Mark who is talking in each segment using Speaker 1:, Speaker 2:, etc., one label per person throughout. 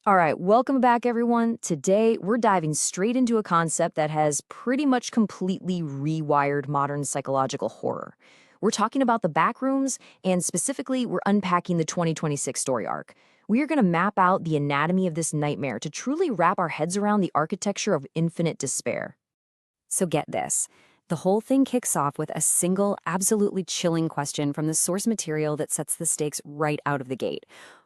Speaker 1: All right, welcome back, everyone. Today, we're diving straight into a concept that has pretty much completely rewired modern psychological horror. We're talking about the backrooms, and specifically, we're unpacking the 2026 story arc. We are going to map out the anatomy of this nightmare to truly wrap our heads around the architecture of infinite despair.
Speaker 2: So get this. The whole thing kicks off with a single, absolutely chilling question from the source material that sets the stakes right out of the gate.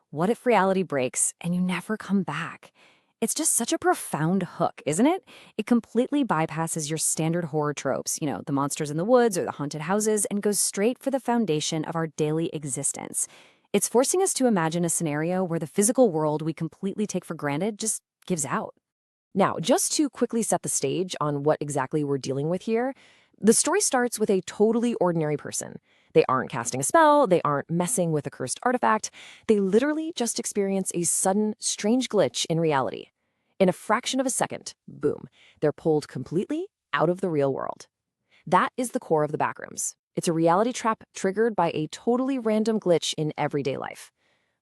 Speaker 2: What if reality breaks and you never come back? It's just such a profound hook, isn't it? It completely bypasses your standard horror tropes, the monsters in the woods or the haunted houses, and goes straight for the foundation of our daily existence. It's forcing us to imagine a scenario where the physical world we completely take for granted just gives out.
Speaker 1: Now, just to quickly set the stage on what exactly we're dealing with here, the story starts with a totally ordinary person. They aren't casting a spell, they aren't messing with a cursed artifact, they literally just experience a sudden, strange glitch in reality. In a fraction of a second, boom, they're pulled completely out of the real world. That is the core of the Backrooms. It's a reality trap triggered by a totally random glitch in everyday life.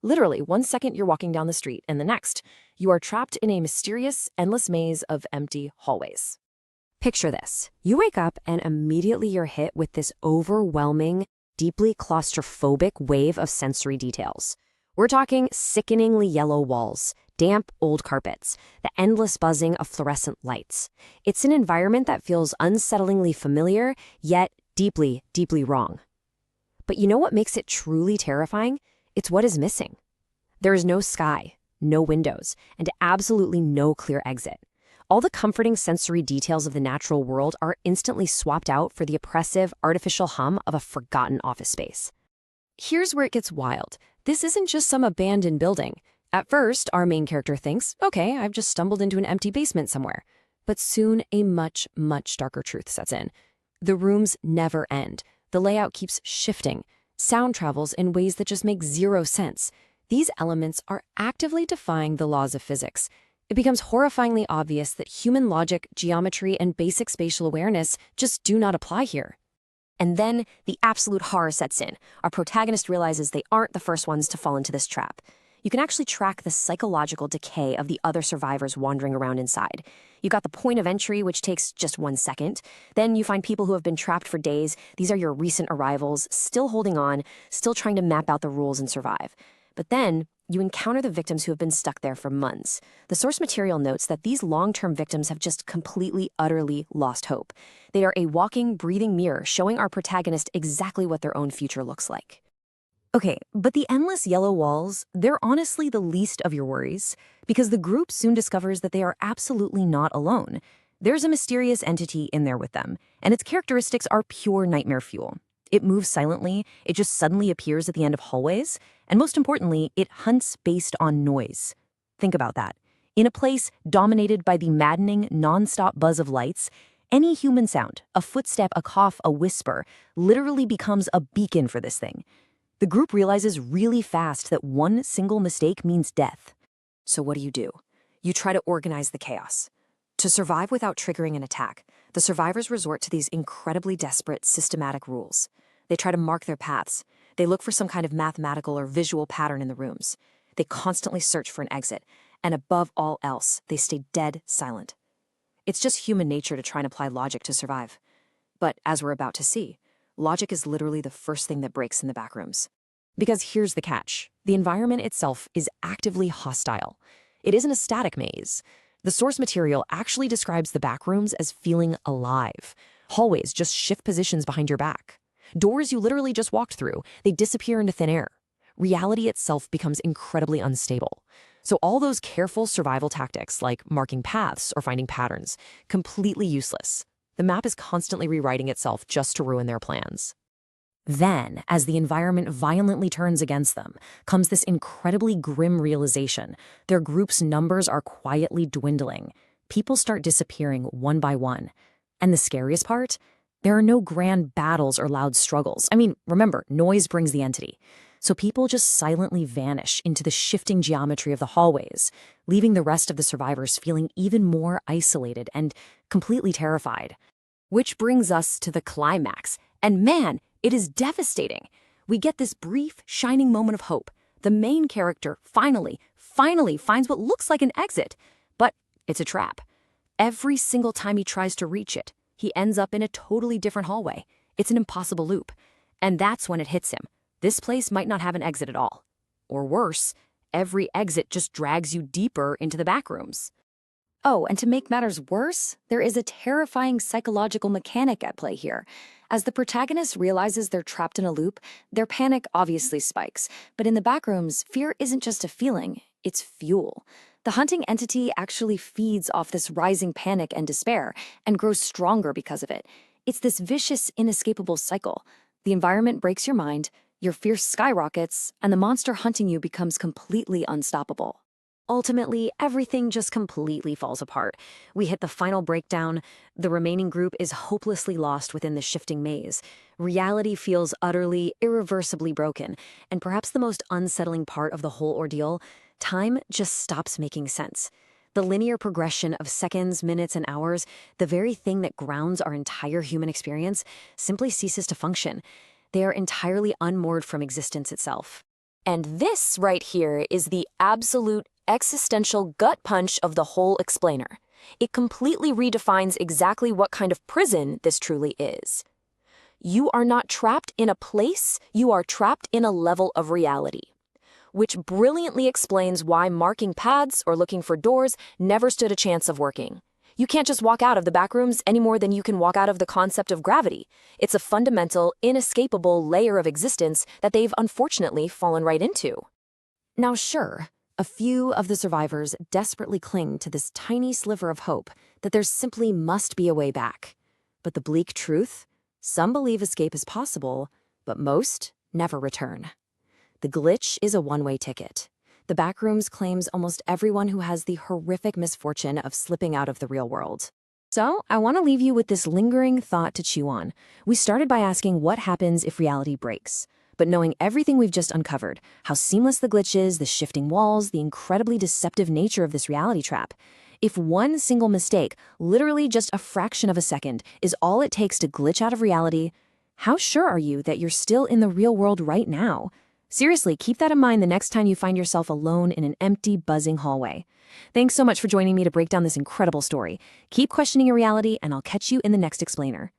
Speaker 1: Literally, 1 second you're walking down the street, and the next, you are trapped in a mysterious, endless maze of empty hallways.
Speaker 2: Picture this. You wake up and immediately you're hit with this overwhelming, deeply claustrophobic wave of sensory details. We're talking sickeningly yellow walls, damp old carpets, the endless buzzing of fluorescent lights. It's an environment that feels unsettlingly familiar, yet deeply, deeply wrong. But you know what makes it truly terrifying? It's what is missing. There is no sky, no windows, and absolutely no clear exit. All the comforting sensory details of the natural world are instantly swapped out for the oppressive, artificial hum of a forgotten office space. Here's where it gets wild. This isn't just some abandoned building. At first, our main character thinks, okay, I've just stumbled into an empty basement somewhere. But soon, a much, much darker truth sets in. The rooms never end. The layout keeps shifting. Sound travels in ways that just make zero sense. These elements are actively defying the laws of physics. It becomes horrifyingly obvious that human logic, geometry, and basic spatial awareness just do not apply here. And then the absolute horror sets in. Our protagonist realizes they aren't the first ones to fall into this trap. You can actually track the psychological decay of the other survivors wandering around inside. You got the point of entry, which takes just 1 second. Then you find people who have been trapped for days. These are your recent arrivals, still holding on, still trying to map out the rules and survive. But then you encounter the victims who have been stuck there for months. The source material notes that these long-term victims have just completely, utterly lost hope. They are a walking, breathing mirror showing our protagonist exactly what their own future looks like. Okay, but the endless yellow walls, they're honestly the least of your worries, because the group soon discovers that they are absolutely not alone. There's a mysterious entity in there with them, and its characteristics are pure nightmare fuel. It moves silently, it just suddenly appears at the end of hallways, and most importantly, it hunts based on noise. Think about that. In a place dominated by the maddening, non-stop buzz of lights, any human sound, a footstep, a cough, a whisper, literally becomes a beacon for this thing. The group realizes really fast that one single mistake means death. So what do? You try to organize the chaos. To survive without triggering an attack, the survivors resort to these incredibly desperate, systematic rules. They try to mark their paths. They look for some kind of mathematical or visual pattern in the rooms. They constantly search for an exit, and above all else, they stay dead silent. It's just human nature to try and apply logic to survive. But as we're about to see, logic is literally the first thing that breaks in the backrooms. Because here's the catch. The environment itself is actively hostile. It isn't a static maze. The source material actually describes the backrooms as feeling alive. Hallways just shift positions behind your back. Doors you literally just walked through, they disappear into thin air. Reality itself becomes incredibly unstable. So all those careful survival tactics, like marking paths or finding patterns, completely useless. The map is constantly rewriting itself just to ruin their plans. Then, as the environment violently turns against them, comes this incredibly grim realization. Their group's numbers are quietly dwindling. People start disappearing one by one. And the scariest part? There are no grand battles or loud struggles. Remember, noise brings the entity. So people just silently vanish into the shifting geometry of the hallways, leaving the rest of the survivors feeling even more isolated and completely terrified. Which brings us to the climax. And man, it is devastating. We get this brief, shining moment of hope. The main character, finally finally finds what looks like an exit. But it's a trap. Every single time he tries to reach it, he ends up in a totally different hallway. It's an impossible loop. And that's when it hits him. This place might not have an exit at all. Or worse, every exit just drags you deeper into the backrooms. Oh, and to make matters worse, there is a terrifying psychological mechanic at play here. As the protagonist realizes they're trapped in a loop, their panic obviously spikes. But in the backrooms, fear isn't just a feeling, it's fuel. The hunting entity actually feeds off this rising panic and despair, and grows stronger because of it. It's this vicious, inescapable cycle. The environment breaks your mind, your fear skyrockets, and the monster hunting you becomes completely unstoppable. Ultimately, everything just completely falls apart. We hit the final breakdown. The remaining group is hopelessly lost within the shifting maze. Reality feels utterly, irreversibly broken. And perhaps the most unsettling part of the whole ordeal, time just stops making sense. The linear progression of seconds, minutes, and hours, the very thing that grounds our entire human experience, simply ceases to function. They are entirely unmoored from existence itself. And this right here is the absolute existential gut punch of the whole explainer. It completely redefines exactly what kind of prison this truly is. You are not trapped in a place, you are trapped in a level of reality. Which brilliantly explains why marking paths or looking for doors never stood a chance of working. You can't just walk out of the backrooms any more than you can walk out of the concept of gravity. It's a fundamental, inescapable layer of existence that they've unfortunately fallen right into. Now sure, a few of the survivors desperately cling to this tiny sliver of hope that there simply must be a way back. But the bleak truth? Some believe escape is possible, but most never return. The glitch is a one-way ticket. The Backrooms claims almost everyone who has the horrific misfortune of slipping out of the real world. So, I want to leave you with this lingering thought to chew on. We started by asking what happens if reality breaks. But knowing everything we've just uncovered, how seamless the glitch is, the shifting walls, the incredibly deceptive nature of this reality trap, if one single mistake, literally just a fraction of a second, is all it takes to glitch out of reality, how sure are you that you're still in the real world right now? Seriously, keep that in mind the next time you find yourself alone in an empty, buzzing hallway. Thanks so much for joining me to break down this incredible story. Keep questioning your reality, and I'll catch you in the next explainer.